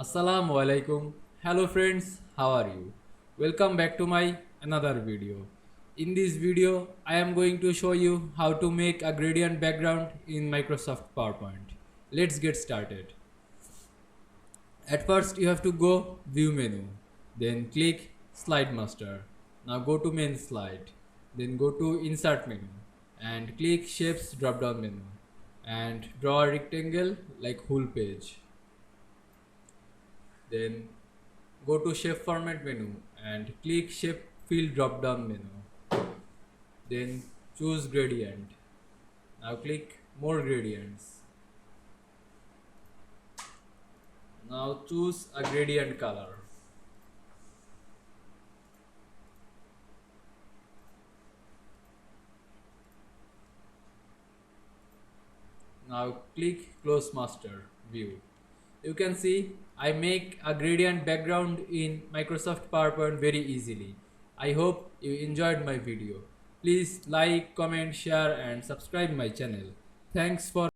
Assalamu Walaikum. Hello friends, how are you? Welcome back to my another video. In this video, I am going to show you how to make a gradient background in Microsoft PowerPoint. Let's get started. At first, you have to go View menu, then click Slide Master. Now go to Main Slide, then go to Insert menu and click Shapes drop down menu and draw a rectangle like whole page. Then go to shape format menu and click shape fill drop down menu. Then choose gradient. Now click more gradients. Now choose a gradient color. Now click close master view. You can see I make a gradient background in Microsoft PowerPoint very easily. I hope you enjoyed my video. Please like, comment, share and subscribe my channel. Thanks for